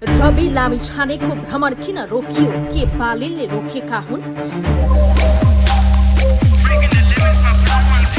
रवि लामिछानेको भ्रमण किन रोकियो? के बालिनले रोकेका हुन्?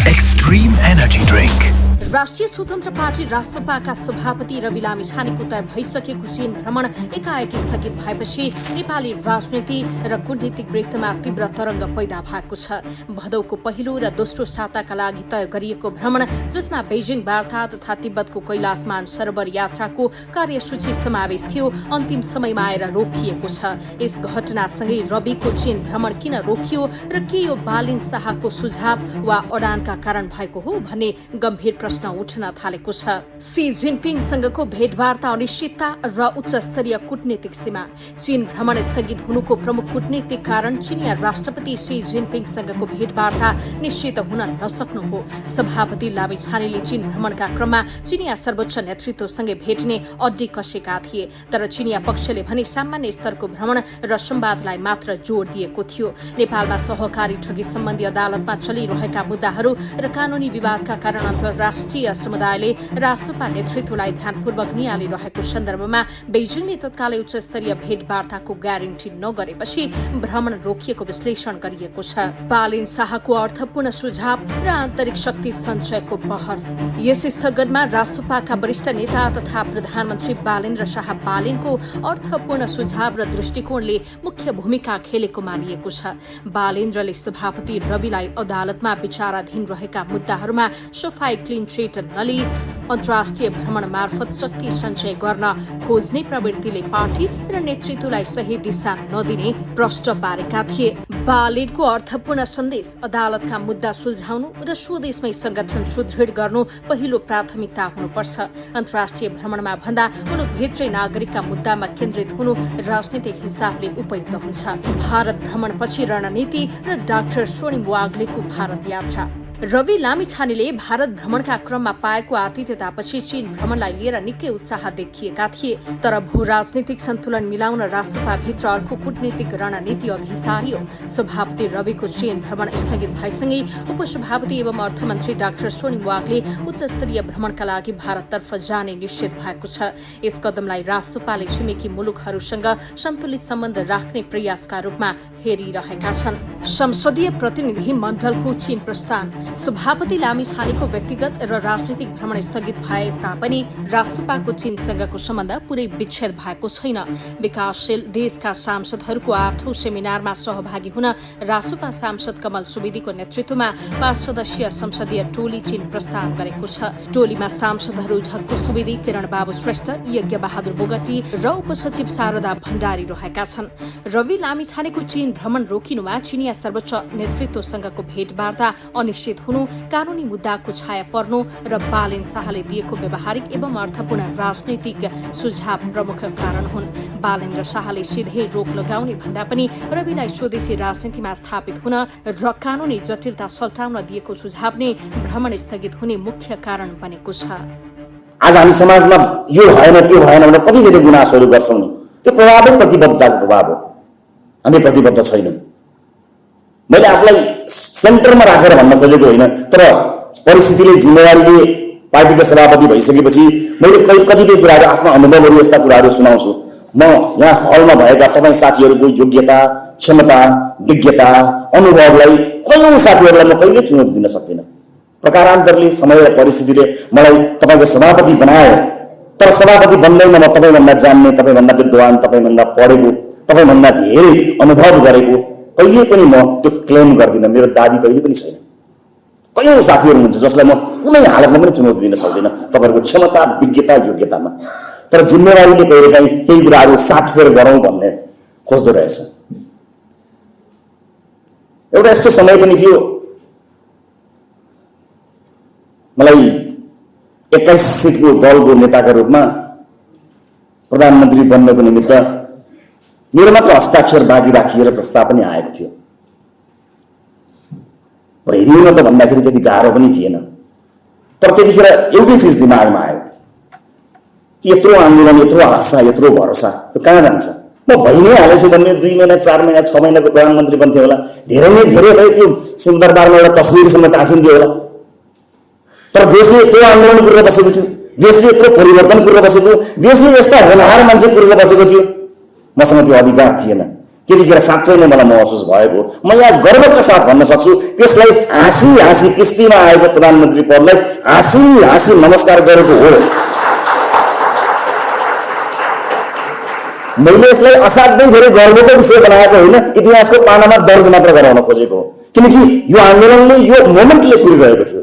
Extreme Energy Drink. राष्ट्रिय स्वतन्त्र पार्टी रासपाका सभापति रवि लामिछानेको तय भइसकेको चीन भ्रमण एकाएक स्थगित भएपछि नेपाली राजनीति र कूटनीतिक वृत्तमा तीव्र तरंग पैदा भएको छ। भदौको पहिलो र दोस्रो साताका लागि तय गरिएको भ्रमण, जसमा बेजिङ वार्ता तथा तिब्बतको कैलाश मानसरोवर यात्राको कार्यसूची समावेश थियो, अन्तिम समयमा आएर रोकिएको छ। यस घटनासँगै रविको चीन भ्रमण किन रोकियो र के यो बालिन शाहको सुझाव वा अडानका कारण भएको हो भन्ने गम्भीर प्रश्न उठ्न थालेको छ। सी जिनपिङसँगको भेटवार्ता अनिश्चितता र उच्च स्तरीय कूटनीतिक सीमा। चीन भ्रमण स्थगित हुनुको प्रमुख कूटनीतिक कारण चिनिया राष्ट्रपति सी जिनपिङसँगको भेटवार्ता निश्चित हुन नसक्नु हो। सभापति लामिछानेले चीन भ्रमणका क्रममा चिनिया सर्वोच्च नेतृत्वसँगै भेट्ने अड्डी कसेका थिए, तर चिनिया पक्षले भने सामान्य स्तरको भ्रमण र संवादलाई मात्र जोड दिएको थियो। नेपालमा सहकारी ठगी सम्बन्धी अदालतमा चलिरहेका मुद्दाहरू र कानूनी विवादका कारण अन्तर्राष्ट्रिय समुदायले रासपा नेतृत्वलाई ध्यानपूर्वक निहालिरहेको सन्दर्भमा बेजिङले तत्कालै उच्च स्तरीय भेटवार्ताको ग्यारेन्टी नगरेपछि भ्रमण रोकिएको विश्लेषण गरिएको छ। बालिन शाहको अर्थपूर्ण सुझाव र आन्तरिक शक्ति सञ्चयको बहस। यस स्थगनमा रासपाका वरिष्ठ नेता तथा प्रधानमन्त्री बालेन्द्र शाह बालिनको अर्थपूर्ण सुझाव र दृष्टिकोणले मुख्य भूमिका खेलेको मानिएको छ। बालेन्द्रले सभापति रविलाई अदालतमा विचाराधीन रहेका मुद्दाहरूमा सफाई क्लिन चिट नलिई अन्तर्राष्ट्रिय भ्रमण मार्फत शक्ति सञ्चय गर्न खोज्ने प्रवृत्तिले पार्टी र नेतृत्वलाई सही दिशा नदिने प्रष्ट पारेका थिए। बालिनको अर्थपूर्ण सन्देश अदालतका मुद्दा सुल्झाउनु र स्वदेशमै संगठन सुदृढ गर्नु पहिलो प्राथमिकता हुनुपर्छ। अन्तर्राष्ट्रिय भ्रमणमा भन्दा मुलुकभित्रै नागरिकका मुद्दामा केन्द्रित हुनु राजनीतिक हिसाबले उपयुक्त हुन्छ। भारत भ्रमणपछि रणनीति र डाक्टर सोनिम वाग्लेको भारत यात्रा। रवि लामिछानेले भारत भ्रमणका क्रममा पाएको आतिथ्यतापछि चीन भ्रमणलाई लिएर निकै उत्साह देखिएका थिए, तर भू राजनीतिक सन्तुलन मिलाउन रासपाभित्र अर्को कूटनीतिक रणनीति अघि सारियो। सभापति रविको चीन भ्रमण स्थगित भएसँगै उपसभापति एवं अर्थमन्त्री डाक्टर सोनिम वाग्ले उच्च स्तरीय भ्रमणका लागि भारततर्फ जाने निश्चित भएको छ। यस कदमलाई रासपाले छिमेकी मुलुकहरूसँग सन्तुलित सम्बन्ध राख्ने प्रयासका रूपमा हेरिरहेका छन्। संसदीय प्रतिनिधि मण्डलको चीन प्रस्थान। सभापति लामिछानेको व्यक्तिगत र राजनीतिक भ्रमण स्थगित भए तापनि रासपाको चीनसँगको सम्बन्ध पुरै विच्छेद भएको छैन। विकासशील देशका सांसदहरूको 8औं सेमिनारमा सहभागी हुन रासपा सांसद कमल सुवेदीको नेतृत्वमा 5 सदस्यीय संसदीय टोली चीन प्रस्थान गरेको छ। टोलीमा सांसदहरू झक्कु सुवेदी, किरण बाबु श्रेष्ठ, यज्ञ बहादुर बोगटी र उपसचिव शारदा भण्डारी रहेका छन्। रवि लामिछानेको चीन भ्रमण रोकिनुमा चिनिया सर्वोच्च नेतृत्वसँगको भेटवार्ता अनिश्चित हुनु, कानूनी मुद्दाको छाया पर्नु र बालिन शाहले दिएको व्यावहारिक एवं अर्थपूर्ण राजनैतिक सुझाव प्रमुख कारण हुन्। बालेन्द्र शाहले सिधै रोक लगाउने भन्दा पनि रविलाई स्वदेशी राजनीतिमा स्थापित हुन र कानूनी जटिलता सल्टाउन दिएको सुझाव नै भ्रमण स्थगित हुने मुख्य कारण बनेको छ। आज हामी समाजमा यो भएन त्यो भएन भनेर कति धेरै गुनासोहरू गर्छौँ नि, त्यो प्रभाव प्रतिबद्धताको प्रभाव हो। हामी प्रतिबद्ध छैनौँ। मैले आफूलाई सेन्टरमा राखेर भन्न खोजेको होइन, तर परिस्थितिले जिम्मेवारीले पार्टीका सभापति भइसकेपछि मैले कतिपय कुराहरू आफ्नो अनुभवहरू यस्ता कुराहरू सुनाउँछु। म यहाँ हलमा भएका तपाईँ साथीहरूको योग्यता, क्षमता, विज्ञता, अनुभवलाई कयौं साथीहरूलाई म कहिले चुनौती दिन सक्दिनँ। प्रकारान्तरले समय र परिस्थितिले मलाई तपाईँको सभापति बनायो, तर सभापति बन्दैमा म तपाईँभन्दा जान्ने, तपाईँभन्दा विद्वान, तपाईँभन्दा पढेको, तपाईँभन्दा धेरै अनुभव गरेको कहिले पनि म त्यो क्लेम गर्दिनँ। मेरो दाबी कहिले पनि छैन। कयौं साथीहरू हुन्छ जसलाई म कुनै हालतमा पनि चुनौती दिन सक्दिनँ तपाईँहरूको क्षमता, विज्ञता, योग्यतामा। तर जिम्मेवारीले कहिलेकाहीँ केही कुराहरू साटफेर गरौँ भन्ने खोज्दो रहेछ। एउटा यस्तो समय पनि थियो, मलाई 21 सिटको दलको नेताका रूपमा प्रधानमन्त्री बन्नको निमित्त मेरो मात्र हस्ताक्षर बाँकी राखिएर प्रस्ताव पनि आएको थियो। भइदिउन त भन्दाखेरि त्यति गाह्रो पनि थिएन, तर त्यतिखेर एउटै चिज दिमागमा आयो कि यत्रो आन्दोलन, यत्रो आशा, यत्रो भरोसा यो कहाँ जान्छ? म भइ नै हालेछु भन्ने 2 महिना, 4 महिना, 6 महिनाको प्रधानमन्त्री बन्थे होला, धेरै नै धेरै भयो, त्यो सिंहदरबारमा एउटा तस्बिरसम्म टाँसिन्थ्यो होला, तर देशले त्यो आन्दोलन गरेर बसेको थियो। देशले यत्रो परिवर्तन गरेर बसेको, देशले यस्ता होनहार मान्छे गरेर बसेको थियो, मसँग त्यो अधिकार थिएन। त्यतिखेर साँच्चै नै मलाई महसुस भएको, म यहाँ गर्वका साथ भन्न सक्छु, त्यसलाई हाँसी हाँसी किस्तीमा आएको प्रधानमन्त्री पदलाई हाँसी हाँसी नमस्कार गरेको हो। मैले यसलाई असाध्यै धेरै गर्वको विषय बनाएको होइन, इतिहासको पानामा दर्ज मात्र गराउन खोजेको हो, किनकि यो आन्दोलनले यो मोमेन्टले कुरिरहेको थियो।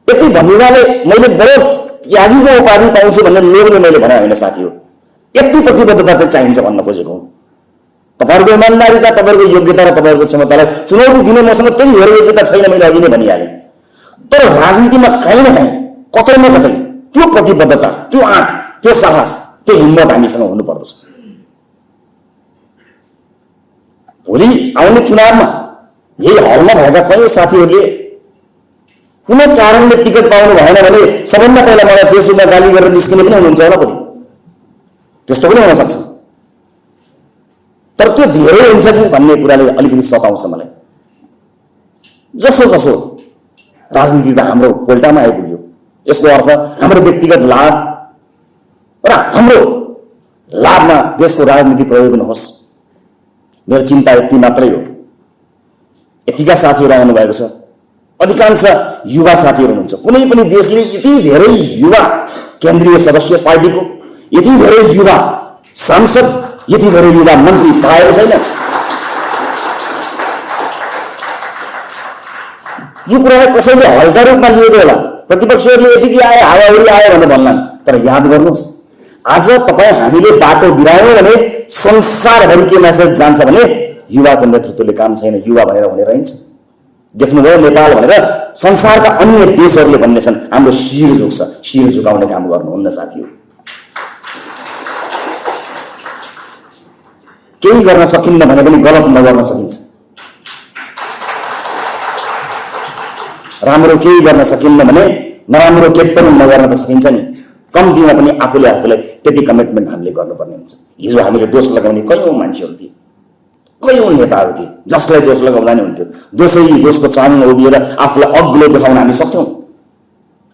यति भन्नाले मैले बडो त्यागीको उपाधि पाउँछु भन्ने लोभले मैले भने होइन साथी हो, यति प्रतिबद्धता चाहिँ चाहिन्छ भन्न खोजेको। तपाईँहरूको इमान्दारिता, तपाईँहरूको योग्यता र तपाईँहरूको क्षमतालाई चुनौती दिने मसँग त्यही धेरै योग्यता छैन, मैले अघि नै भनिहालेँ। तर राजनीतिमा कहीँ न कहीँ कतै न कतै त्यो प्रतिबद्धता, त्यो आँट, त्यो साहस, त्यो हिम्मत हामीसँग हुनुपर्दछ। भोलि आउने चुनावमा यही हलमा भएका कयौँ साथीहरूले कुनै कारणले टिकट पाउनु भएन भने सबभन्दा पहिला मलाई फेसबुकमा गाली गरेर निस्किने पनि हुनुहुन्छ होला भोलि, त्यस्तो पनि हुन सक्छ। तर त्यो धेरै हुन्छ कि भन्ने कुराले अलिकति सताउँछ मलाई। जसो जसो राजनीति त हाम्रो पोल्टामा आइपुग्यो, यसको अर्थ हाम्रो व्यक्तिगत लाभ र हाम्रो लाभमा देशको राजनीति प्रयोग नहोस्। मेरो चिन्ता यति मात्रै हो। यतिका साथीहरू आउनु भएको छ, अधिकांश युवा साथीहरू हुनुहुन्छ। कुनै पनि देशले यति धेरै युवा केन्द्रीय सदस्य पार्टीको, यति धेरै युवा सांसद, यति धेरै युवा मन्त्री पाएको छैन। यो कुरालाई कसैले हल्का रूपमा लिएको होला, प्रतिपक्षीहरूले यतिकै आए हावाहुरी आयो भनेर भन्लान्। तर याद गर्नुहोस्, आज तपाईँ हामीले बाटो बिरायौँ भने संसारभरि के मेसेज जान्छ भने युवाको नेतृत्वले काम छैन, युवा भनेर हुने रहन्छ। देख्नुभयो नेपाल भनेर संसारका अन्य देशहरूले भन्ने छन्, हाम्रो शिर झुक्छ, शिर झुकाउने काम गर्नुहुन्न साथीहरू। केही गर्न सकिन्न भने पनि गलत नगर्न सकिन्छ। राम्रो केही गर्न सकिन्न भने नराम्रो के पनि नगर्न त सकिन्छ नि। कम्तीमा पनि आफूले आफूलाई त्यति कमिटमेन्ट हामीले गर्नुपर्ने हुन्छ। हिजो हामीले दोष लगाउने कयौँ मान्छेहरू थिए, कयौँ नेताहरू थिए जसलाई दोष लगाउँदा नै हुन्थ्यो। दोषको चाङमा उभिएर आफूलाई अग्लो देखाउन हामी सक्थ्यौँ।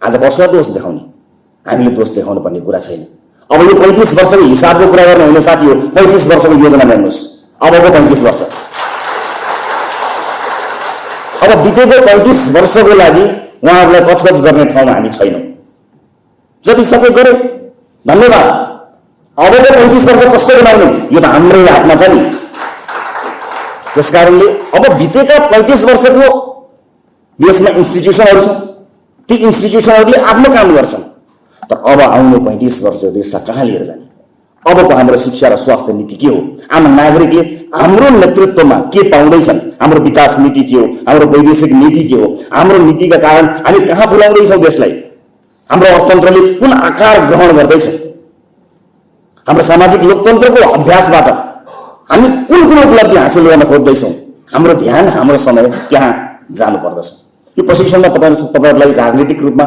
आज कसलाई दोष देखाउने? हामीले दोष देखाउनु पर्ने कुरा छैन। अब यो 35 वर्षको हिसाबको कुरा गर्ने होइन साथी हो, 35 वर्षको योजना ल्याउनुहोस्। अबको 35 वर्ष, अब बितेको 35 वर्षको लागि उहाँहरूलाई कचकच गर्ने ठाउँमा हामी छैनौँ। जति सके गरे धन्यवाद। अबको 35 वर्ष कस्तो बनाउने यो त हाम्रै हातमा छ नि। त्यसकारणले अब बितेका 35 वर्षको देशमा इन्स्टिट्युसनहरू छन्, ती इन्स्टिट्युसनहरूले आफ्नो काम गर्छन्। तर अब आउने 35 वर्ष देशलाई कहाँ लिएर जाने? अबको हाम्रो शिक्षा र स्वास्थ्य नीति के हो? आम नागरिकले हाम्रो नेतृत्वमा के पाउँदैछन्? हाम्रो विकास नीति के हो? हाम्रो वैदेशिक नीति के हो? हाम्रो नीतिका कारण हामी कहाँ पुर्याउँदैछौँ देशलाई? हाम्रो अर्थतन्त्रले कुन आकार ग्रहण गर्दैछ? हाम्रो सामाजिक लोकतन्त्रको अभ्यासबाट हामी कुन कुन उपलब्धि हासिल गर्न खोज्दैछौँ? हाम्रो ध्यान, हाम्रो समय त्यहाँ जानुपर्दछ। यो प्रशिक्षणमा तपाईँहरूलाई राजनीतिक रूपमा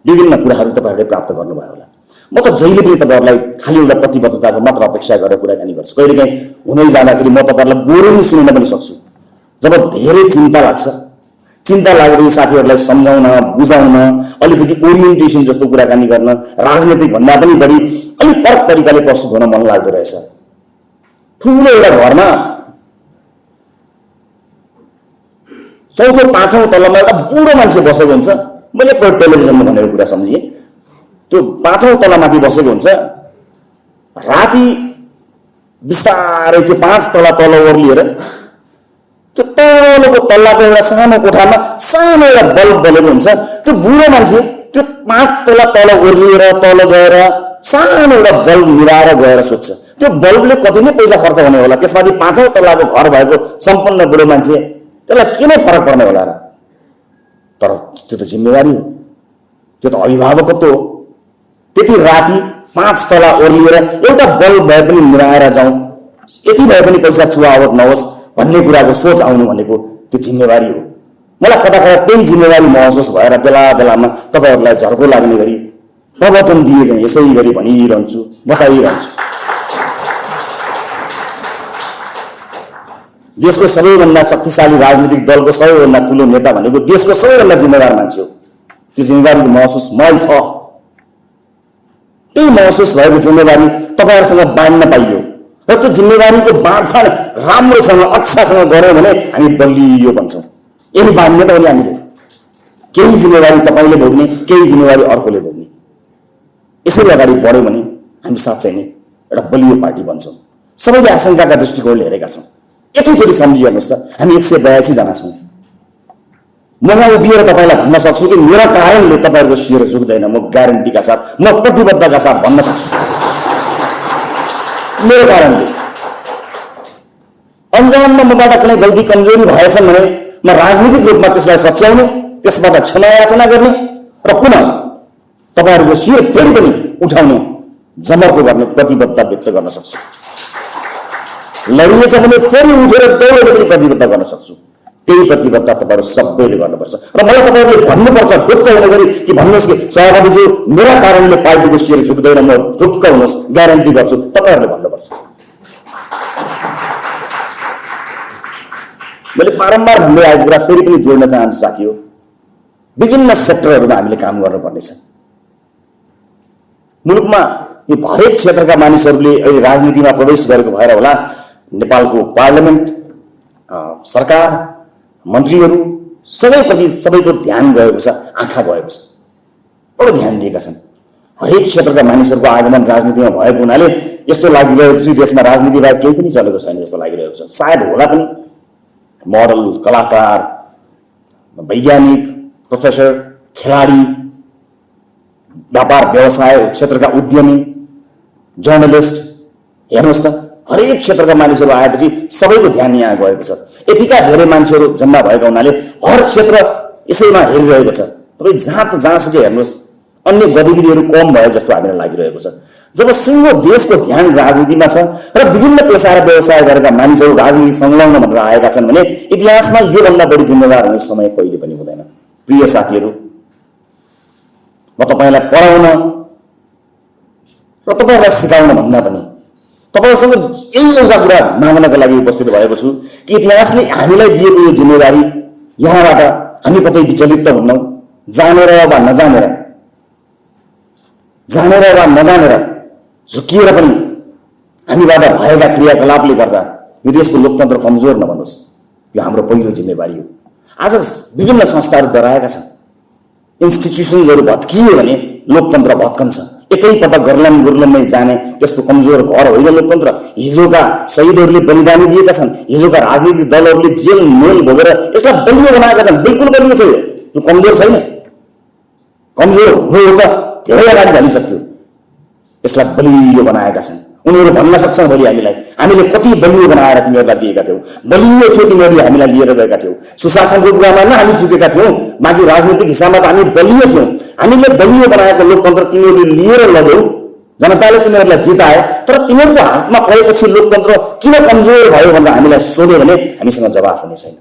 विभिन्न कुराहरू तपाईँहरूले प्राप्त गर्नुभयो होला। म त जहिले पनि तपाईँहरूलाई खालि एउटा प्रतिबद्धताको मात्र अपेक्षा गरेर कुराकानी गर्छु। कहिलेकाहीँ हुँदै जाँदाखेरि म तपाईँहरूलाई बोरिङ सुन्न पनि सक्छु। जब धेरै चिन्ता लाग्छ, चिन्ता लागेपछि साथीहरूलाई सम्झाउन, बुझाउन, अलिकति ओरिएन्टेसन जस्तो कुराकानी गर्न, राजनीतिक भन्दा पनि बढी अलिक फरक तरिकाले प्रस्तुत हुन मन लाग्दो रहेछ। ठुलो एउटा घरमा 4औँ 5औँ तल्लामा एउटा बुढो मान्छे बसेको हुन्छ। मैले टेलिभिजनमा भनेको कुरा सम्झिएँ। त्यो 5औँ तल्लामाथि बसेको हुन्छ। राति बिस्तारै त्यो 5 तला तल ओर्लिएर त्यो तलको तल्लाको एउटा सानो कोठामा सानो एउटा बल्ब बलेको हुन्छ। त्यो बुढो मान्छे त्यो 5 तला तल ओर्लिएर तल गएर सानो एउटा बल्ब मिलाएर गएर सोध्छ, त्यो बल्बले कति नै पैसा खर्च हुने होला? त्यसमाथि 5औँ तल्लाको घर भएको सम्पन्न बुढो मान्छे, त्यसलाई के नै फरक पर्ने होला र? तर त्यो त जिम्मेवारी हो, त्यो त अभिभावकत्व हो। त्यति राति 5 तला ओर्लिएर एउटा बल्ब भए पनि मिलाएर जाउँ, यति भए पनि पैसा चुहावट नहोस् भन्ने कुराको सोच आउनु भनेको त्यो जिम्मेवारी हो। मलाई कता कता त्यही जिम्मेवारी महसुस भएर बेला बेलामा तपाईँहरूलाई झर्को लाग्ने गरी प्रवचन दिए चाहिँ यसै गरी भनिरहन्छु, बताइरहन्छु। देशको सबैभन्दा शक्तिशाली राजनीतिक दलको सबैभन्दा ठुलो नेता भनेको देशको सबैभन्दा जिम्मेवार मान्छे हो। त्यो जिम्मेवारीको महसुस मलाई छ। त्यही महसुस भएको जिम्मेवारी तपाईँहरूसँग बाँड्न पाइयो र त्यो जिम्मेवारीको बाँडफाँड राम्रोसँग अच्छासँग गऱ्यौँ भने हामी बलियो बन्छौँ। यही बाँड्ने त हो नि हामीले। केही जिम्मेवारी तपाईँले भोग्ने, केही जिम्मेवारी अर्कोले भोग्ने। यसरी अगाडि बढ्यौँ भने हामी साँच्चै नै एउटा बलियो पार्टी बन्छौँ। सबैले आशंकाका दृष्टिकोणले हेरेका छौँ। एकैचोटि सम्झिहेर्नुहोस् त, हामी 182 जना छौँ। म यहाँ उभिएर तपाईँलाई भन्न सक्छु कि मेरा कारणले तपाईँहरूको शिर झुक्दैन। म ग्यारेन्टीका साथ, म प्रतिबद्धका साथ भन्न सक्छु। मेरो कारणले अन्जानमा मबाट कुनै गल्ती कमजोरी भएछन् भने म राजनीतिक रूपमा त्यसलाई सच्याउने, त्यसबाट क्षमा याचना गर्ने र पुनः तपाईँहरूको शिर फेरि पनि उठाउने, जमर्को गर्ने प्रतिबद्धता व्यक्त गर्न सक्छु। लडिएछ भने फेरि उठेर दौडेर पनि प्रतिबद्धता गर्न सक्छु। त्यही प्रतिबद्धता तपाईँहरू सबैले गर्नुपर्छ र मलाई तपाईँहरूले भन्नुपर्छ ढुक्क हुने गरी कि भन्नुहोस् कि सभापतिज्यू मेरा कारणले पार्टीको शिर झुक्दैन, म ढुक्क हुनुहोस्, ग्यारेन्टी गर्छु, तपाईँहरूले भन्नुपर्छ। मैले बारम्बार भन्दै आएको कुरा फेरि पनि जोड्न चाहन्छु साथी हो, विभिन्न सेक्टरहरूमा हामीले काम गर्नुपर्नेछ। मुलुकमा यो हरेक क्षेत्रका मानिसहरूले अहिले राजनीतिमा प्रवेश गरेको भएर होला नेपालको पार्लियामेन्ट, सरकार, मन्त्रीहरू सबैप्रति सबैको ध्यान गएको छ, आँखा गएको छ, बडो ध्यान दिएका छन्। हरेक क्षेत्रका मानिसहरूको आगमन राजनीतिमा भएको हुनाले यस्तो लागिरहेको छ देशमा राजनीति बाहेक केही पनि चलेको छैन जस्तो लागिरहेको छ। सायद होला पनि। मोडल, कलाकार, वैज्ञानिक, प्रोफेसर, खेलाडी, व्यापार व्यवसाय क्षेत्रका उद्यमी, जर्नलिस्ट, हेर्नुहोस् त हरेक क्षेत्रका मानिसहरू आएपछि सबैको ध्यान यहाँ गएको छ। यतिका धेरै मान्छेहरू जम्मा भएका हुनाले हर क्षेत्र यसैमा हेरिरहेको छ। तपाईँ जहाँसुकै हेर्नुहोस् अन्य गतिविधिहरू कम भए जस्तो हामीलाई लागिरहेको छ। जब सिङ्गो देशको ध्यान राजनीतिमा छ र विभिन्न पेसा र व्यवसाय गरेका मानिसहरू राजनीति संलग्न भनेर आएका छन् भने इतिहासमा योभन्दा बढी जिम्मेवार हुने समय कहिले पनि हुँदैन। प्रिय साथीहरू, म तपाईँलाई पढाउन र तपाईँहरूलाई सिकाउन भन्दा पनि तपाईँसँग यही एउटा कुरा माग्नका लागि उपस्थित भएको छु कि इतिहासले हामीलाई दिएको यो जिम्मेवारी यहाँबाट हामी कतै विचलित त हुन्नौँ। जानेर वा नजानेर, जानेर वा नजानेर झुकिएर पनि हामीबाट भएका क्रियाकलापले गर्दा यो देशको लोकतन्त्र कमजोर नबनोस्। यो हाम्रो पहिलो जिम्मेवारी हो। आज विभिन्न संस्थाहरू डराएका छन्। इन्स्टिट्युसन्सहरू भत्किए भने लोकतन्त्र भत्कन्छ। एकैपटक गर्लम गुर्लममै जाने त्यस्तो कमजोर घर होइन लोकतन्त्र। हिजोका शहीदहरूले बलिदानी दिएका छन्। हिजोका राजनीतिक दलहरूले जेल मेल भोगेर यसलाई बलियो बनाएका छन्। बिल्कुल बलियो छ यो कमजोर छैन। कमजोर हुनु हो त धेरै अगाडि झलिसक्थ्यो। यसलाई बलियो बनाएका छन्। उनीहरू भन्न सक्छन् भोलि हामीले कति बलियो बनाएर तिमीहरूलाई दिएका थियौ, बलियो थियो तिमीहरूले हामीलाई लिएर गएका थियौ। सुशासनको कुरामा न हामी चुकेका थियौँ, बाँकी राजनीतिक हिसाबमा त हामी बलियो थियौँ। हामीले बलियो बनाएको लोकतन्त्र तिमीहरूले लिएर लग्यौ, जनताले तिमीहरूलाई जिताए, तर तिमीहरूको हातमा परेपछि लोकतन्त्र किन कमजोर भयो भनेर हामीलाई सोध्यो भने हामीसँग जवाफ हुने छैन।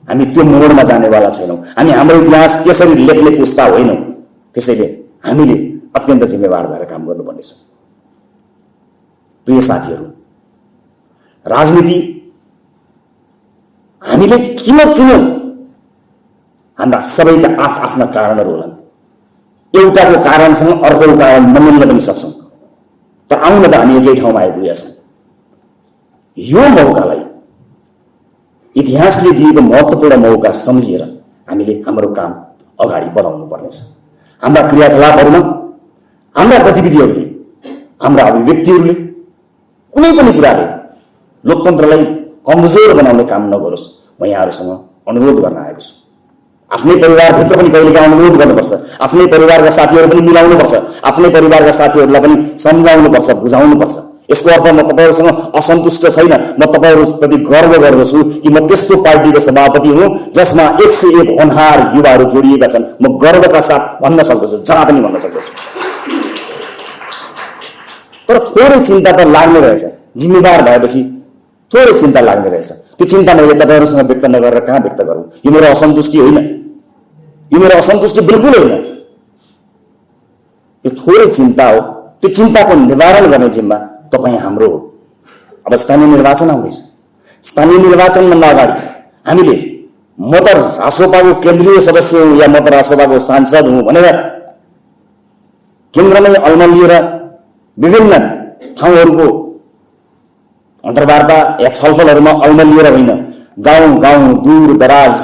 हामी त्यो मोडमा जानेवाला छैनौँ। हामी हाम्रो इतिहास त्यसरी लेख्ने पुस्ता होइनौँ। त्यसैले हामीले अत्यन्त जिम्मेवार भएर काम गर्नुपर्नेछ। प्रिय साथीहरू, राजनीति हामीले किन चुन्यौँ? हाम्रा सबैका आफ्ना कारणहरू होलान्। एउटाको कारणसँग अर्कोको कारण नमिल्न पनि सक्छौँ, तर आउन त हामी एकै ठाउँमा आइपुगेका छौँ। यो मौकालाई, इतिहासले दिएको महत्त्वपूर्ण मौका सम्झिएर हामीले हाम्रो काम अगाडि बढाउनु पर्नेछ। हाम्रा क्रियाकलापहरूमा, हाम्रा गतिविधिहरूले, हाम्रा अभिव्यक्तिहरूले कुनै पनि कुराले लोकतन्त्रलाई कमजोर बनाउने काम नगरोस्। म यहाँहरूसँग अनुरोध गर्न आएको छु। आफ्नै परिवारभित्र पनि कहिलेकाहीँ अनुरोध गर्नुपर्छ। आफ्नै परिवारका साथीहरू पनि मिलाउनुपर्छ। आफ्नै परिवारका साथीहरूलाई पनि सम्झाउनुपर्छ, बुझाउनुपर्छ। यसको अर्थ म तपाईँहरूसँग असन्तुष्ट छैन। म तपाईँहरूप्रति गर्व गर्दछु कि म त्यस्तो पार्टीको सभापति हुँ जसमा 101 होनहार युवाहरू जोडिएका छन्। म गर्वका साथ भन्न सक्दछु, जहाँ पनि भन्न सक्दछु। तर थोरै चिन्ता त लाग्ने रहेछ। जिम्मेवार भएपछि थोरै चिन्ता लाग्ने रहेछ। त्यो चिन्ता मैले तपाईँहरूसँग व्यक्त नगरेर कहाँ व्यक्त गरौँ? यो मेरो असन्तुष्टि होइन। यो मेरो असन्तुष्टि बिल्कुल होइन। यो थोरै चिन्ता हो। त्यो चिन्ताको निवारण गर्ने जिम्मा तपाईँ हाम्रो हो। अब स्थानीय निर्वाचन आउँदैछ। स्थानीय निर्वाचनभन्दा अगाडि हामीले म त रासोपाको केन्द्रीय सदस्य हुँ या म त रासोपाको सांसद हुँ भनेर केन्द्रमै अल्मलिएर विभिन्न ठाउँहरूको अन्तर्वार्ता या छलफलहरूमा अल्मलिएर होइन, गाउँ गाउँ दूर दराज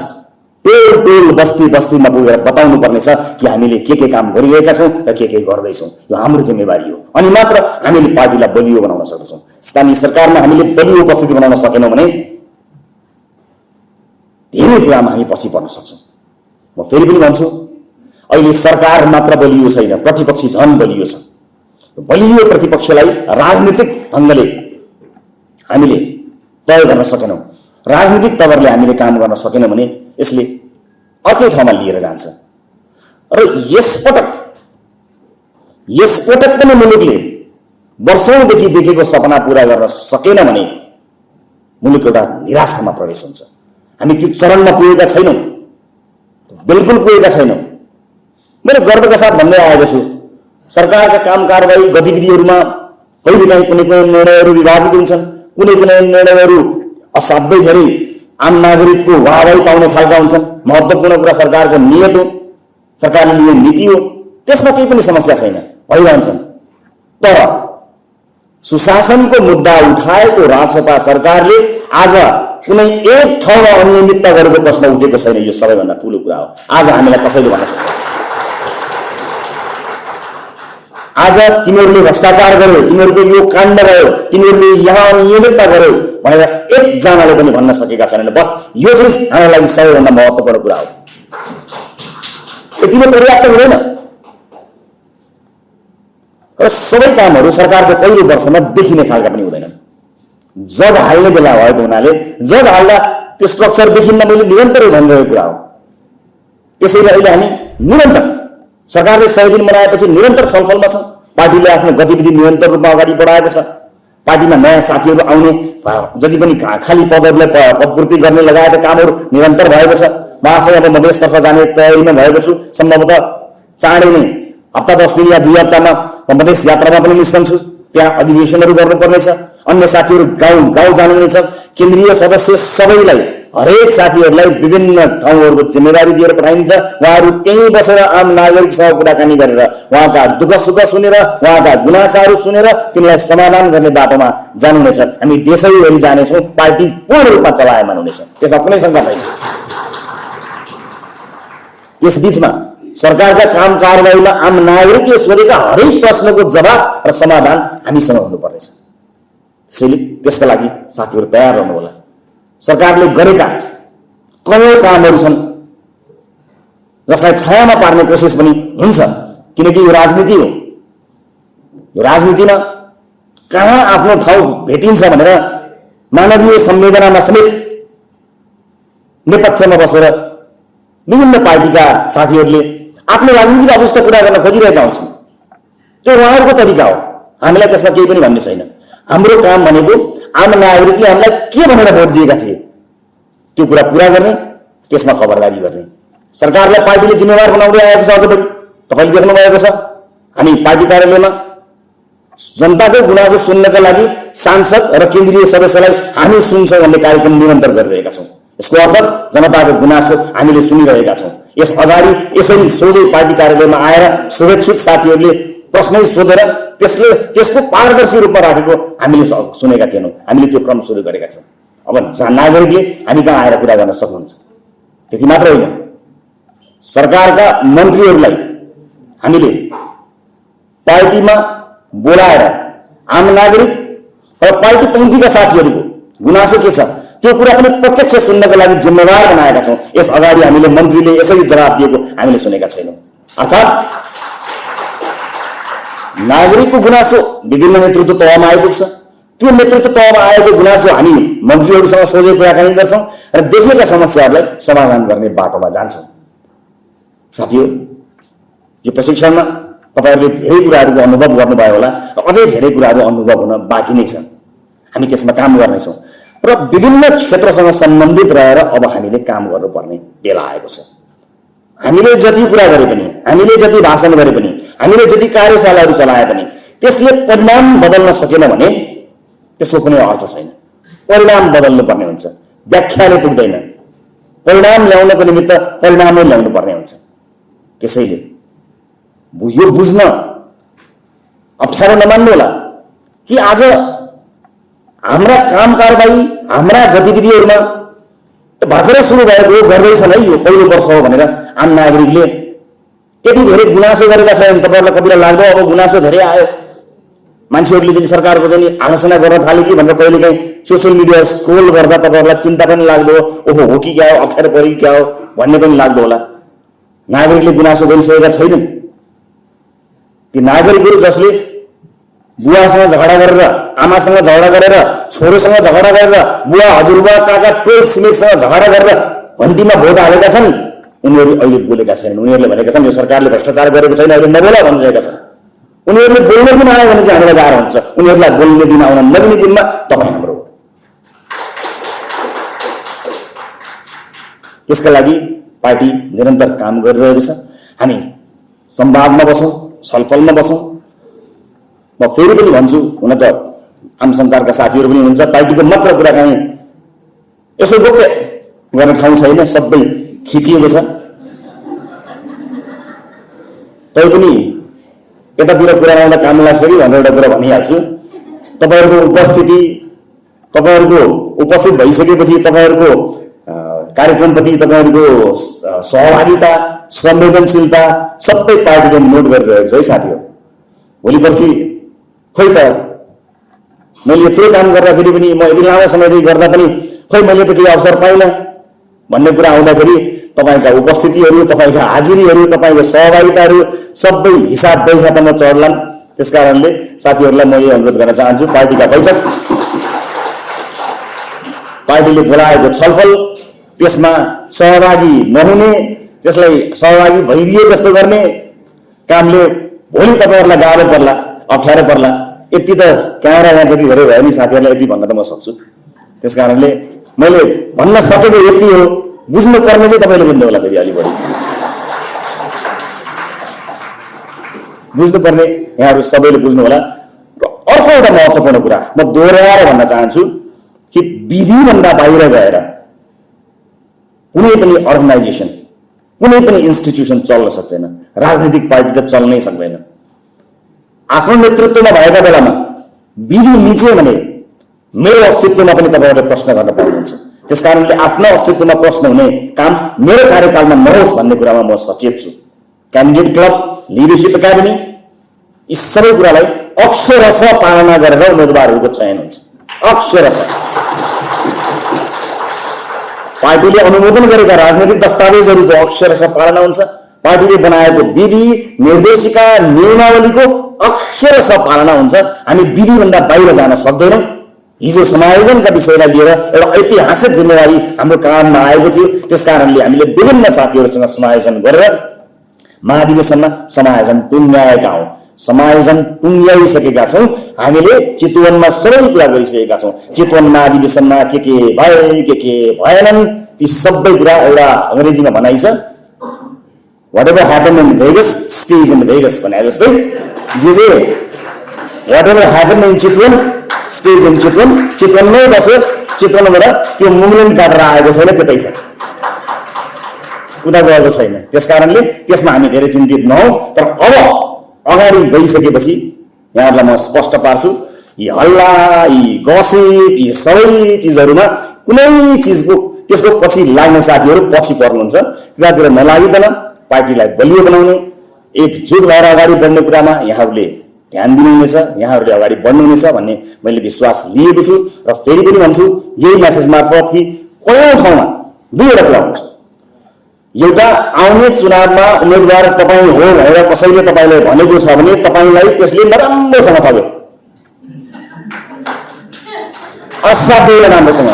टोल टोल बस्ती बस्तीमा पुगेर बताउनु पर्नेछ कि हामीले के काम गरिरहेका छौँ र के गर्दैछौँ। यो हाम्रो जिम्मेवारी हो। अनि मात्र हामीले पार्टीलाई बलियो बनाउन सक्छौँ। स्थानीय सरकारमा हामीले बलियो उपस्थिति बनाउन सकेनौँ भने धेरै कुरामा हामी पछि पर्न सक्छौँ। म फेरि पनि भन्छु, अहिले सरकार मात्र बलियो छैन, प्रतिपक्षी झन बलियो छ। बलियो प्रतिपक्षलाई राजनीतिक ढङ्गले हामीले तय गर्न सकेनौँ, राजनीतिक तवरले हामीले काम गर्न सकेनौँ भने यसले अर्कै ठाउँमा लिएर जान्छ। र यसपटक पनि मुलुकले वर्षौंदेखि देखेको सपना पूरा गर्न सकेन भने मुलुक एउटा निराशामा प्रवेश हुन्छ। हामी त्यो चरणमा पुगेका छैनौँ, बिल्कुल पुगेका छैनौँ। मैले गर्वका साथ भन्दै आएको छु, सरकारका काम कारबाही गतिविधिहरूमा कहिलेकाहीँ कुनै निर्णयहरू विवादित हुन्छन्, कुनै निर्णयहरू असाध्यै धेरै आम नागरिकको वाहवाही पाउने खालका हुन्छन्। महत्त्वपूर्ण कुरा सरकारको नियत हो, सरकारले लिने नीति हो, त्यसमा केही पनि समस्या छैन, भइरहन्छन्। तर सुशासनको मुद्दा उठाएको रासपा सरकारले आज कुनै एक ठाउँमा अनियमितता गरेको प्रश्न उठेको छैन। यो सबैभन्दा ठुलो कुरा हो। आज हामीलाई कसैले भन्न सक्दैन, आज तिमीहरूले भ्रष्टाचार गर्यो, तिमीहरूको यो काण्ड भयो, तिमीहरूले यहाँ अनियमितता गर्यो भनेर एकजनाले पनि भन्न सकेका छैनन्। बस यो चिज हाम्रो लागि सबैभन्दा महत्त्वपूर्ण कुरा हो। यति नै पर्याप्त हुँदैन। र सबै कामहरू सरकारको पहिलो वर्षमा देखिने खालका पनि हुँदैनन्। जग हाल्ने बेला भएको हुनाले जग हाल्दा त्यो स्ट्रक्चर देखिन्न, मैले निरन्तरै भनिरहेको कुरा हो। त्यसैले अहिले हामी निरन्तर सरकारले 100 दिन बनाएपछि निरन्तर छलफलमा छौँ। पार्टीले आफ्नो गतिविधि निरन्तर रूपमा अगाडि बढाएको छ। पार्टीमा नयाँ साथीहरू आउने, जति पनि खाली पदहरूलाई पदपूर्ति गर्ने लगायतका कामहरू निरन्तर भएको छ। म आफै अब मधेसतर्फ जाने तयारीमा भएको छु। सम्भवतः चाँडै नै हप्ता 10 दिन या 2 हप्तामा मधेस यात्रामा पनि निस्कन्छु। त्यहाँ अधिवेशनहरू गर्नुपर्नेछ। अन्य साथीहरू गाउँ गाउँ जानुहुनेछ। केन्द्रीय सदस्य सबैलाई, हरेक साथीहरूलाई विभिन्न ठाउँहरूको जिम्मेवारी दिएर पठाइन्छ। उहाँहरू त्यहीँ बसेर आम नागरिकसँग कुराकानी गरेर उहाँका दुःख सुख सुनेर, उहाँका गुनासाहरू सुनेर तिनलाई समाधान गर्ने बाटोमा जानुहुनेछ। हामी देशैभरि जानेछौँ। पार्टी पूर्ण रूपमा चलायमान हुनेछ, त्यसमा कुनै शङ्का छैन। यसबीचमा सरकारका काम कारबाहीमा आम नागरिकले सोधेका हरेक प्रश्नको जवाफ र समाधान हामीसँग हुनुपर्नेछ। त्यसैले त्यसका लागि साथीहरू तयार रहनुहोला। सरकारले गरेका कयौं कामहरू छन् जसलाई छायामा पार्ने कोसिस पनि हुन्छ, किनकि यो राजनीति हो। यो राजनीतिमा कहाँ आफ्नो ठाउँ भेटिन्छ भनेर मानवीय संवेदनामा समेत नेपथ्यमा बसेर विभिन्न पार्टीका साथीहरूले आफ्नो राजनीतिक अभिष्ट पूरा गर्न खोजिरहेका हुन्छन्। त्यो उहाँहरूको तरिका हो, हामीलाई त्यसमा केही पनि भन्ने छैन। हाम्रो काम भनेको आम नागरिकले हामीलाई के भनेर भोट दिएका थिए त्यो कुरा पूरा गर्ने, त्यसमा खबरदारी गर्ने। सरकारलाई पार्टीले जिम्मेवार बनाउँदै आएको छ। अझ बढी तपाईँले देख्नु भएको छ, हामी पार्टी कार्यालयमा जनताको गुनासो सुन्नका लागि सांसद र केन्द्रीय सदस्यलाई हामी सुन्छौँ भन्ने कार्यक्रम निरन्तर गरिरहेका छौँ। यसको अर्थ जनताको गुनासो हामीले सुनिरहेका छौँ। यस अगाडि यसरी सोझै पार्टी कार्यालयमा आएर शुभेच्छुक साथीहरूले प्रश्नै सोधेर त्यसको पारदर्शी रूपमा राखेको हामीले सुनेका थिएनौँ। हामीले त्यो क्रम सुरु गरेका छौँ। अब नागरिकले हामी कहाँ आएर कुरा गर्न सक्नुहुन्छ। त्यति मात्र होइन, सरकारका मन्त्रीहरूलाई हामीले पार्टीमा बोलाएर आम नागरिक र पार्टी पन्थीका साथीहरूको गुनासो के छ त्यो कुरा पनि प्रत्यक्ष सुन्नका लागि जिम्मेवार बनाएका छौँ। यस अगाडि हामीले मन्त्रीले यसरी जवाफ दिएको हामीले सुनेका छैनौँ। अर्थात् नागरिकको गुनासो विभिन्न नेतृत्व तहमा आइपुग्छ। त्यो नेतृत्व तहमा आएको गुनासो हामी मन्त्रीहरूसँग सोझै कुराकानी गर्छौँ र देखिएका समस्याहरूलाई समाधान गर्ने बाटोमा जान्छौँ। साथीहरू, यो प्रशिक्षणमा तपाईँहरूले धेरै कुराहरूको अनुभव गर्नुभयो होला र अझै धेरै कुराहरू अनुभव हुन बाँकी नै छन्। हामी त्यसमा काम गर्नेछौँ र विभिन्न क्षेत्रसँग सम्बन्धित रहेर अब हामीले काम गर्नुपर्ने बेला आएको छ। हामीले जति कुरा गरे पनि, हामीले जति भाषण गरे पनि, हामीले जति कार्यशालाहरू चलाए पनि त्यसले परिणाम बदल्न सकेन भने त्यसको कुनै अर्थ छैन। परिणाम बदल्नु पर्ने हुन्छ, व्याख्याले पुग्दैन। परिणाम ल्याउनको निमित्त परिणामै ल्याउनु पर्ने हुन्छ। त्यसैले यो बुझ्न अप्ठ्यारो नमान्नु होला कि आज हाम्रा काम कारबाही हाम्रा गतिविधिहरूमा भर्खरै सुरु भएको गर्दैछन् है, यो पहिलो वर्ष हो भनेर आम नागरिकले त्यति धेरै गुनासो गरेका छन्। तपाईँहरूलाई कतिलाई लाग्दो अब गुनासो धेरै आयो, मान्छेहरूले चाहिँ सरकारको चाहिँ आलोचना गर्न थाले कि भनेर कहिलेकाहीँ सोसियल मिडिया स्क्रोल गर्दा तपाईँहरूलाई चिन्ता पनि लाग्दो, ओहो हो कि क्या हो, अप्ठ्यारो पऱ्यो कि क्या हो भन्ने पनि लाग्दो होला। नागरिकले गुनासो गरिसकेका छैनन्। ती नागरिकहरू जसले बुवासँग झगडा गरेर, आमासँग झगडा गरेर, छोरोसँग झगडा गरेर, बुवा हजुरबुवा काका टोल छिमेकसँग झगडा गरेर घन्टीमा भोट हालेका छन्, उनीहरू अहिले बोलेका छैनन्। उनीहरूले भनेका छन् यो सरकारले भ्रष्टाचार गरेको छैन, अहिले नबोला भनिरहेका छन्। उनीहरूले बोल्ने दिन आयो भने चाहिँ हामीलाई गाह्रो हुन्छ। उनीहरूलाई बोल्ने दिन आउन नदिने जिम्मा तपाईँ हाम्रो। त्यसका लागि पार्टी निरन्तर काम गरिरहेको छ। हामी संवादमा बसौँ, छलफलमा बसौँ। म फेरि पनि भन्छु, हुन त आम सञ्चारका साथीहरू पनि हुनुहुन्छ, पार्टीको मात्र कुराकानी यसो गोप्य गर्ने ठाउँ छैन, सबै खिचिएको छ। तैपनि यतातिर कुरा आउँदा काम लाग्छ कि भनेर एउटा कुरा भनिहाल्छु। तपाईँहरूको उपस्थित भइसकेपछि तपाईँहरूको कार्यक्रमप्रति तपाईँहरूको सहभागिता, संवेदनशीलता सबै पार्टीले नोट गरिरहेको छ है साथीहरू। भोलि पर्सि खोइ त मैले यत्रो काम गर्दाखेरि पनि, म यति लामो समयदेखि गर्दा पनि खोइ मैले त केही अवसर पाइनँ भन्ने कुरा आउँदाखेरि तपाईँका उपस्थितिहरू, तपाईँका हाजिरीहरू, तपाईँको सहभागिताहरू सबै हिसाब बैखातामा चढ्लान्। त्यसकारणले साथीहरूलाई म यो अनुरोध गर्न चाहन्छु, पार्टीका बैठक, पार्टीले बोलाएको छलफल, त्यसमा सहभागी नहुने, त्यसलाई सहभागी भइदिए जस्तो गर्ने कामले भोलि तपाईँहरूलाई गाह्रो पर्ला, अप्ठ्यारो पर्ला। यति त क्यामेरा यहाँ जति धेरै भयो नि साथीहरूलाई यति भन्न त म सक्छु। त्यसकारणले मैले भन्न सकेको यति हो। बुझ्नुपर्ने चाहिँ तपाईँले बुझ्नु होला, फेरि अलि बढी बुझ्नुपर्ने यहाँहरू सबैले बुझ्नु होला। र अर्को एउटा महत्त्वपूर्ण कुरा म दोहोऱ्याएर भन्न चाहन्छु कि विधिभन्दा बाहिर गएर कुनै पनि अर्गनाइजेसन, कुनै पनि इन्स्टिट्युसन चल्न सक्दैन। राजनीतिक पार्टी त चल्नै सक्दैन। आफ्नो नेतृत्वमा भएका बेलामा विधि मिचे भने मेरो अस्तित्वमा पनि तपाईँहरूले प्रश्न गर्न पाउनुहुन्छ। त्यसकारणले आफ्नो अस्तित्वमा प्रश्न हुने काम मेरो कार्यकालमा नहोस् भन्ने कुरामा म सचेत छु। क्यान्डिडेट क्लब, लिडरसिप एकाडेमी, यी सबै कुरालाई अक्षरशः पालना गरेर उम्मेदवारहरूको चयन हुन्छ। अक्षरशः पार्टीले अनुमोदन गरेका राजनैतिक दस्तावेजहरूको अक्षरशः पालना हुन्छ। पार्टीले बनाएको विधि, निर्देशिका, नियमावलीको अक्षरशः पालना हुन्छ। हामी विधिभन्दा बाहिर जान सक्दैनौँ। हिजो समायोजनका विषयलाई लिएर एउटा ऐतिहासिक जिम्मेवारी हाम्रो काममा आएको थियो। त्यसकारणले हामीले विभिन्न साथीहरूसँग समायोजन गरेर महाधिवेशनमा समायोजन टुङ्ग्याएका हौँ। समायोजन टुङ्ग्याइसकेका छौँ। हामीले चितवनमा सबै कुरा गरिसकेका छौँ। चितवन महाधिवेशनमा के भए, के भएनन्, ती सबै कुरा एउटा अङ्ग्रेजीमा भनाइ छ, whatever happened in Vegas stays in Vegas भने जस्तै जे whatever happened in Chitwan stays in Chitwan. चितवनमै बस्यो, चितवनबाट त्यो मुभमेन्ट काटेर आएको छैन, त्यतै छ, उता गएको छैन। त्यसकारणले त्यसमा हामी धेरै चिन्तित नहौँ। तर अब अगाडि गइसकेपछि यहाँहरूलाई म स्पष्ट पार्छु, यी हल्ला, यी गसिप, यी सबै चिजहरूमा कुनै चिजको त्यसको पछि लाग्ने साथीहरू पछि पर्नुहुन्छ। त्यतातिर नलागिकन पार्टीलाई बलियो बनाउने, एकजुट भएर अगाडि बढ्ने कुरामा यहाँहरूले ध्यान दिनुहुनेछ, यहाँहरूले अगाडि बढ्नुहुनेछ भन्ने मैले विश्वास लिएको छु। र फेरि पनि भन्छु यही मेसेज मार्फत कि कयौँ ठाउँमा दुईवटा कुरा हुन्छ। एउटा, आउने चुनावमा उम्मेदवार तपाईँ हो भनेर कसैले तपाईँलाई भनेको छ भने तपाईँलाई त्यसले नराम्रोसँग ठग्यो, असाध्यै नराम्रोसँग।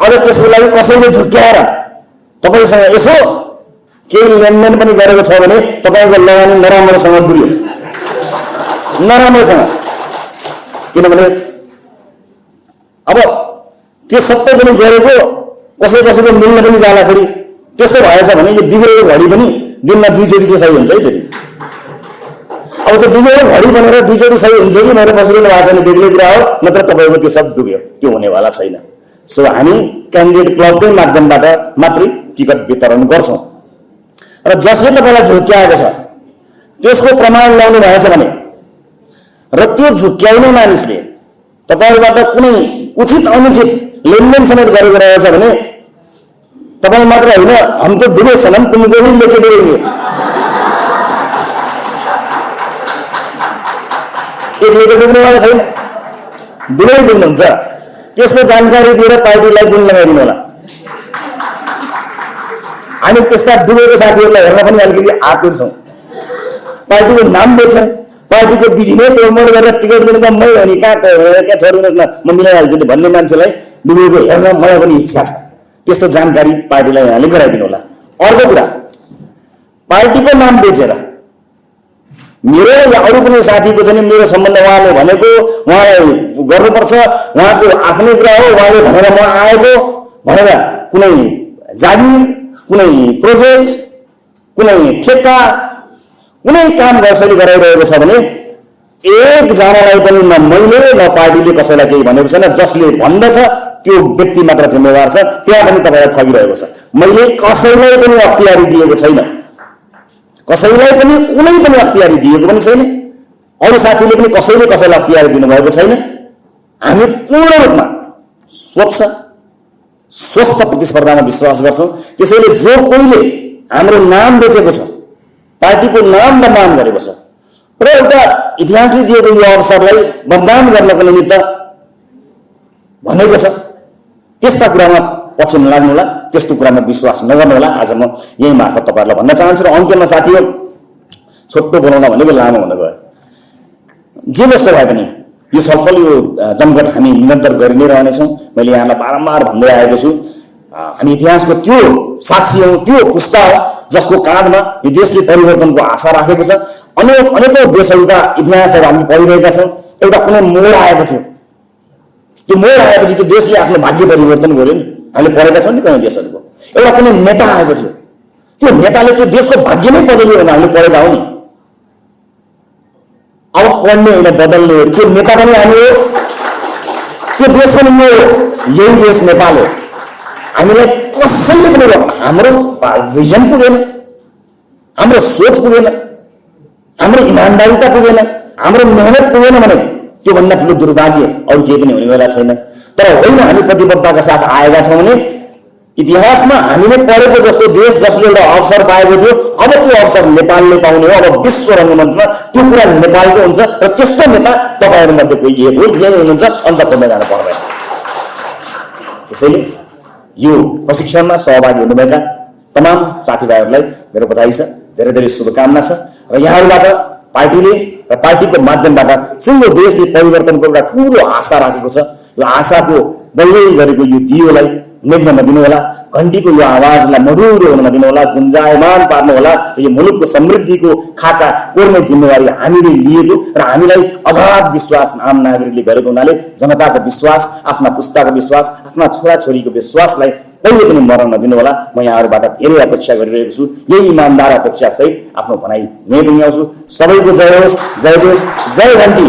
अझ त्यसको लागि कसैले झुक्क्याएर तपाईँसँग यसो केही लेनदेन पनि गरेको छ भने तपाईँको लगानी नराम्रोसँग डुब्यो, नराम्रोसँग। किनभने अब त्यो सबै पनि गरेको कसैको मिल्न पनि जाला। फेरि त्यस्तो भएछ भने यो बिग्रेको घडी पनि दिनमा 2 चोटि चाहिँ सही हुन्छ है। फेरि अब त्यो बिग्रेको घडी बनेर 2 चोटि सही हुन्छ कि मेरो बसिरहनु भएको छ भने बेग्लै कुरा हो, नत्र तपाईँको त्यो सब डुब्यो, त्यो हुनेवाला छैन। सो हामी क्यान्डिडेट क्लबकै माध्यमबाट मात्रै टिकट वितरण गर्छौँ र जसले तपाईँलाई झुक्क्याएको छ त्यसको प्रमाण ल्याउनु भएछ भने र त्यो झुक्क्याउने मानिसले तपाईँबाट कुनै उचित अनुचित लेनदेन समेत गरेको रहेछ भने तपाईँ मात्र होइन हम तो डुबे सनम तुमको भी लेके डुबेंगे एकले त डुब्नेवाला छैन दुवै डुब्नुहुन्छ त्यसको जानकारी दिएर पार्टीलाई गुण लगाइदिनु होला हामी त्यस्ता डुबेको साथीहरूलाई हेर्न पनि अलिकति आतुर छौँ पार्टीको नाम बेच्छ पार्टीको विधि नै तोडमोड गरेर टिकट दिनुमा मै हो नि कहाँ छोडिदिनुहोस् न म मिलाइहाल्छु भन्ने मान्छेलाई डुबेको हेर्न मलाई पनि इच्छा छ त्यस्तो जानकारी पार्टीलाई यहाँले गराइदिनु होला अर्को कुरा पार्टीको नाम बेचेर मेरो या अरू कुनै साथीको चाहिँ मेरो सम्बन्ध उहाँले भनेको उहाँलाई गर्नुपर्छ उहाँको आफ्नै कुरा हो उहाँले भनेर म आएको भनेर कुनै जागिर कुनै प्रोजेक्ट कुनै ठेक्का कुनै काम कसैले गराइरहेको छ भने एकजनालाई पनि न मैले न पार्टीले कसैलाई केही भनेको छैन जसले भन्दछ त्यो व्यक्ति मात्र जिम्मेवार छ त्यहाँ पनि तपाईँलाई ठगिरहेको छ मैले कसैलाई पनि अख्तियारी दिएको छैन कसैलाई पनि कुनै पनि अख्तियारी दिएको पनि छैन अरू साथीले पनि कसैले कसैलाई अख्तियारी दिनुभएको छैन हामी पूर्ण रूपमा स्वच्छ स्वस्थ प्रतिस्पर्धामा विश्वास गर्छौँ त्यसैले जो कोहीले हाम्रो नाम बेचेको छ पार्टीको नाम बदनाम गरेको छ र एउटा इतिहासले दिएको यो अवसरलाई बदनाम गर्नको निमित्त भनेको छ त्यस्ता कुरामा पछि नलाग्नु होला त्यस्तो कुरामा विश्वास नगर्नु होला आज म यही मार्फत तपाईँहरूलाई भन्न चाहन्छु र अन्त्यमा साथीहरू छोटो बोलाउन भनेको लामो हुन गयो जे जस्तो भए पनि यो छलफल यो जमघट हामी निरन्तर गरि नै रहनेछौँ मैले यहाँलाई बारम्बार भन्दै आएको छु हामी इतिहासको त्यो साक्षी हौँ त्यो पुस्ता हो जसको काँधमा यो देशले परिवर्तनको आशा राखेको छ अनेकौं देशहरूका इतिहासहरू हामी पढिरहेका छौँ एउटा कुनै मोड आएको थियो त्यो मोड आएपछि त्यो देशले आफ्नो भाग्य परिवर्तन गर्यो नि हामीले पढेका छौँ नि कहीँ देशहरूको एउटा कुनै नेता आएको थियो त्यो नेताले त्यो देशको भाग्य नै बदल्यो भनेर हामीले पढेका हौँ नि अब पढ्ने होइन बदल्ने हो त्यो नेता पनि हामी हो त्यो देश पनि हो यही देश नेपाल हो हामीलाई कसैले पनि हाम्रो भिजन पुगेन हाम्रो सोच पुगेन हाम्रो इमान्दारिता पुगेन हाम्रो मेहनत पुगेन भने त्योभन्दा ठुलो दुर्भाग्य अरू केही पनि हुनेवाला छैन तर होइन हामी प्रतिबद्धताका साथ आएका छौँ भने इतिहासमा हामीले पढेको जस्तो देश जसले एउटा अवसर पाएको थियो अब त्यो अवसर नेपालले पाउने हो अब विश्व रङ्गमञ्चमा त्यो कुरा नेपालको हुन्छ र त्यस्तो नेता तपाईँहरूमध्ये कोही एक हो यही हुनुहुन्छ अन्त खोज्न जानु पर्दैन त्यसैले यो प्रशिक्षणमा सहभागी हुनुभएका तमाम साथीभाइहरूलाई मेरो बधाई छ धेरै धेरै शुभकामना छ र यहाँहरूबाट पार्टीले र पार्टीको माध्यमबाट सिङ्गो देशले परिवर्तनको एउटा ठुलो आशा राखेको छ यो आशाको बल्दै गरेको यो दियोलाई नेग्न नदिनु होला घण्टीको यो आवाजलाई मधुरो हुन नदिनु होला गुन्जायमान पार्नु होला यो मुलुकको समृद्धिको खाका कोर्ने जिम्मेवारी हामीले लिएको र हामीलाई अगाध विश्वास आम नागरिकले गरेको हुनाले जनताको विश्वास आफ्ना पुस्ताको विश्वास आफ्ना छोराछोरीको विश्वासलाई कहिले पनि मर्न नदिनु होला म यहाँहरूबाट धेरै अपेक्षा गरिरहेको छु यही इमान्दार अपेक्षा सहित आफ्नो भनाइ यहीँ पनि आउँछु सबैको जय होस् जय देश जय घण्टी।